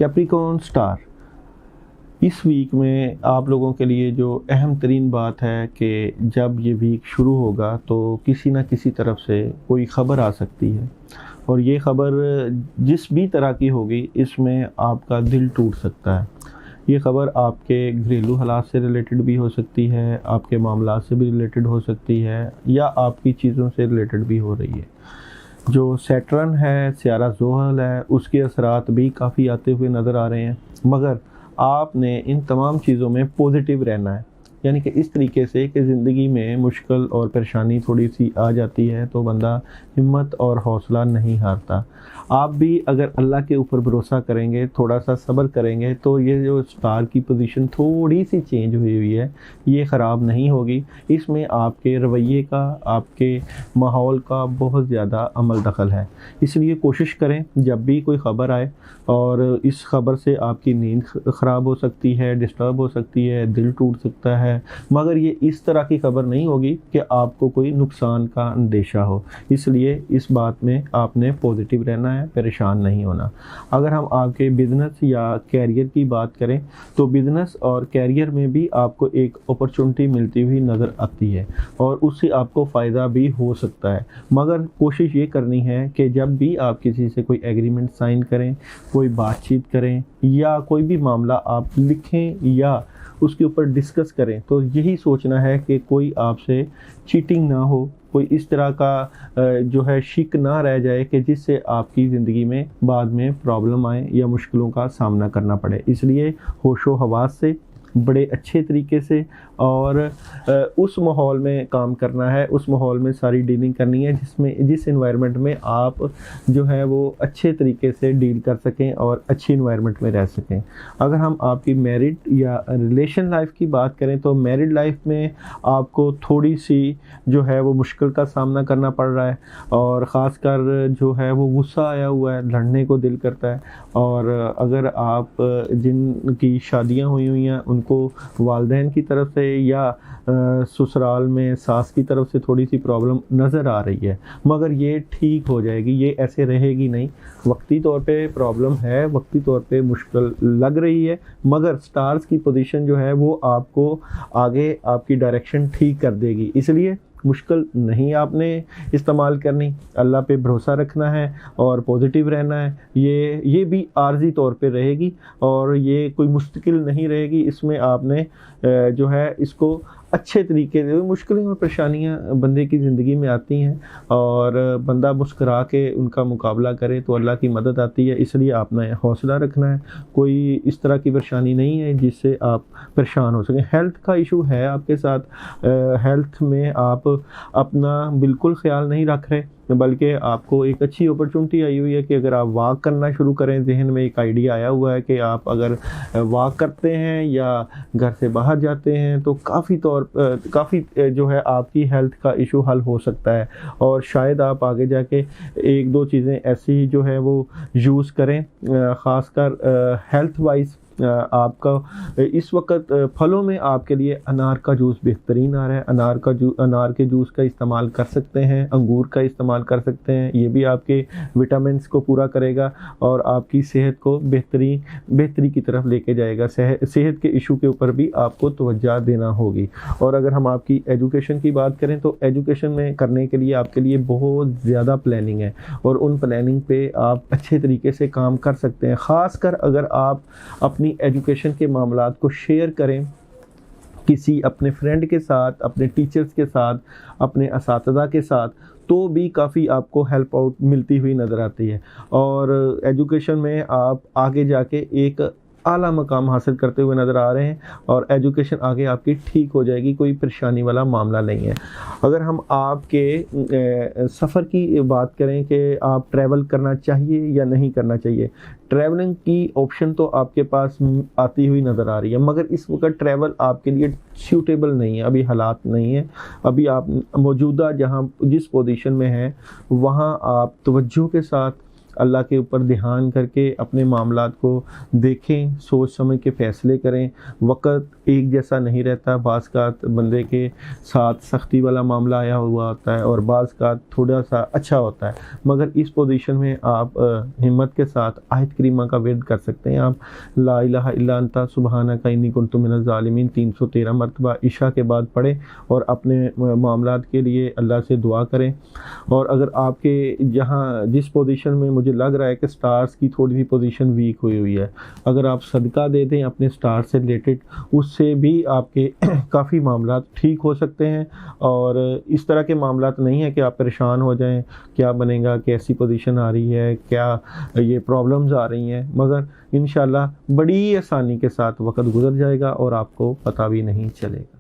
Capricorn star, इस week में आप लोगों के लिए जो अहम तरीन बात है कि जब ये वीक शुरू होगा तो किसी न किसी तरफ से कोई ख़बर आ सकती है, और ये ख़बर जिस भी तरह की होगी इसमें आपका दिल टूट सकता है। ये ख़बर आपके घरेलू हालात से रिलेटेड भी हो सकती है, आपके मामलात से भी रिलेटेड हो सकती है, या आपकी चीज़ों से रिलेटेड भी हो रही है। जो सैटर्न है, सियारा ज़ोहल है, उसके असरात भी काफ़ी आते हुए नज़र आ रहे हैं, मगर आपने इन तमाम चीज़ों में पॉजिटिव रहना है। यानी कि इस तरीके से कि ज़िंदगी में मुश्किल और परेशानी थोड़ी सी आ जाती है तो बंदा हिम्मत और हौसला नहीं हारता। आप भी अगर अल्लाह के ऊपर भरोसा करेंगे, थोड़ा सा सब्र करेंगे, तो ये जो स्टार की पोजीशन थोड़ी सी चेंज हुई है, ये ख़राब नहीं होगी। इसमें आपके रवैये का, आपके माहौल का बहुत ज़्यादा अमल दखल है। इसलिए कोशिश करें जब भी कोई ख़बर आए, और इस ख़बर से आपकी नींद ख़राब हो सकती है, डिस्टर्ब हो सकती है, दिल टूट सकता है, मगर ये इस तरह की ख़बर नहीं होगी कि आपको कोई नुकसान का अंदेशा हो। इसलिए इस बात में आपने पॉजिटिव रहना है, परेशान नहीं होना। अगर हम आपके बिज़नेस या कैरियर की बात करें तो बिज़नेस और कैरियर में भी आपको एक अपॉर्चुनिटी मिलती हुई नज़र आती है, और उससे आपको फ़ायदा भी हो सकता है। मगर कोशिश ये करनी है कि जब भी आप किसी से कोई एग्रीमेंट साइन करें, कोई बातचीत करें, या कोई भी मामला आप लिखें या उसके ऊपर डिस्कस करें, तो यही सोचना है कि कोई आपसे चीटिंग ना हो, कोई इस तरह का जो है शिक ना रह जाए कि जिससे आपकी ज़िंदगी में बाद में प्रॉब्लम आए या मुश्किलों का सामना करना पड़े। इसलिए होशो हवास से बड़े अच्छे तरीके से और उस माहौल में काम करना है, उस माहौल में सारी डीलिंग करनी है जिस एनवायरनमेंट में आप जो है वो अच्छे तरीके से डील कर सकें और अच्छी एनवायरनमेंट में रह सकें। अगर हम आपकी मैरिड या रिलेशन लाइफ की बात करें तो मैरिड लाइफ में आपको थोड़ी सी जो है वो मुश्किल का सामना करना पड़ रहा है, और ख़ासकर जो है वो गुस्सा आया हुआ है, लड़ने को दिल करता है। और अगर आप जिनकी शादियां हुई हैं उनको वालिदैन की तरफ से या ससुराल में सास की तरफ से थोड़ी सी प्रॉब्लम नज़र आ रही है, मगर ये ठीक हो जाएगी, ये ऐसे रहेगी नहीं। वक्ती तौर पे प्रॉब्लम है, वक्ती तौर पे मुश्किल लग रही है, मगर स्टार्स की पोजीशन जो है वो आपको आगे आपकी डायरेक्शन ठीक कर देगी। इसलिए मुश्किल नहीं आपने इस्तेमाल करनी, अल्लाह पे भरोसा रखना है और पॉजिटिव रहना है। ये भी आर्जी तौर पे रहेगी और ये कोई मुश्किल नहीं रहेगी। इसमें आपने जो है इसको अच्छे तरीके से, मुश्किलें और परेशानियां बंदे की ज़िंदगी में आती हैं और बंदा मुस्कुरा के उनका मुकाबला करे तो अल्लाह की मदद आती है। इसलिए आपने हौसला रखना है, कोई इस तरह की परेशानी नहीं है जिससे आप परेशान हो सकें। हेल्थ का इशू है आपके साथ, हेल्थ में आप अपना बिल्कुल ख्याल नहीं रख रहे, बल्कि आपको एक अच्छी अपॉर्चुनिटी आई हुई है कि अगर आप वॉक करना शुरू करें। जहन में एक आइडिया आया हुआ है कि आप अगर वॉक करते हैं या घर से बाहर जाते हैं तो काफ़ी जो है आपकी हेल्थ का इशू हल हो सकता है, और शायद आप आगे जाके एक दो चीज़ें ऐसी जो है वो यूज़ करें। ख़ासकर हेल्थ वाइज आपका इस वक्त फलों में आपके लिए अनार का जूस बेहतरीन आ रहा है। अनार के जूस का इस्तेमाल कर सकते हैं, अंगूर का इस्तेमाल कर सकते हैं। ये भी आपके विटामिन्स को पूरा करेगा और आपकी सेहत को बेहतरी की तरफ लेके जाएगा। सेहत के इशू के ऊपर भी आपको तवज्जो देना होगी। और अगर हम आपकी एजुकेशन की बात करें तो एजुकेशन में करने के लिए आपके लिए बहुत ज़्यादा प्लानिंग है, और उन प्लानिंग पे आप अच्छे तरीके से काम कर सकते हैं। ख़ासकर अगर आप अपनी एजुकेशन के मामलात को शेयर करें किसी अपने फ्रेंड के साथ, अपने टीचर्स के साथ, अपने असातिज़ा के साथ, तो भी काफ़ी आपको हेल्प आउट मिलती हुई नज़र आती है। और एजुकेशन में आप आगे जाके एक आला मकाम हासिल करते हुए नज़र आ रहे हैं, और एजुकेशन आगे आपकी ठीक हो जाएगी, कोई परेशानी वाला मामला नहीं है। अगर हम आपके सफ़र की बात करें कि आप ट्रैवल करना चाहिए या नहीं करना चाहिए, ट्रैवलिंग की ऑप्शन तो आपके पास आती हुई नज़र आ रही है, मगर इस वक्त ट्रैवल आपके लिए सूटेबल नहीं है, अभी हालात नहीं है। अभी आप मौजूदा जिस पोजीशन में हैं वहाँ आप तवज्जो के साथ अल्लाह के ऊपर ध्यान करके अपने मामलात को देखें, सोच समझ के फ़ैसले करें। वक़्त एक जैसा नहीं रहता, बाज़ कात बंदे के साथ सख्ती वाला मामला आया हुआ होता है और बाज़ कात थोड़ा सा अच्छा होता है, मगर इस पोजीशन में आप हिम्मत के साथ आयत करीमा का विर्द कर सकते हैं। आप ला इलाहा इल्ला अंता सुबहानका इन्नी कुन्तु मिनज़ ज़ालिमीन 313 मरतबा इशा के बाद पढ़ें और अपने मामलात के लिए अल्लाह से दुआ करें। और अगर आपके जहाँ जिस पोजीशन में मुझे लग रहा है कि स्टार्स की थोड़ी सी पोजीशन वीक हुई है, अगर आप सदका दे दें अपने स्टार से रिलेटेड, उससे भी आपके काफ़ी मामलात ठीक हो सकते हैं। और इस तरह के मामलात नहीं है कि आप परेशान हो जाएं, क्या बनेगा, कैसी पोजीशन आ रही है, क्या ये प्रॉब्लम्स आ रही हैं, मगर इंशाल्लाह बड़ी आसानी के साथ वक्त गुजर जाएगा और आपको पता भी नहीं चलेगा।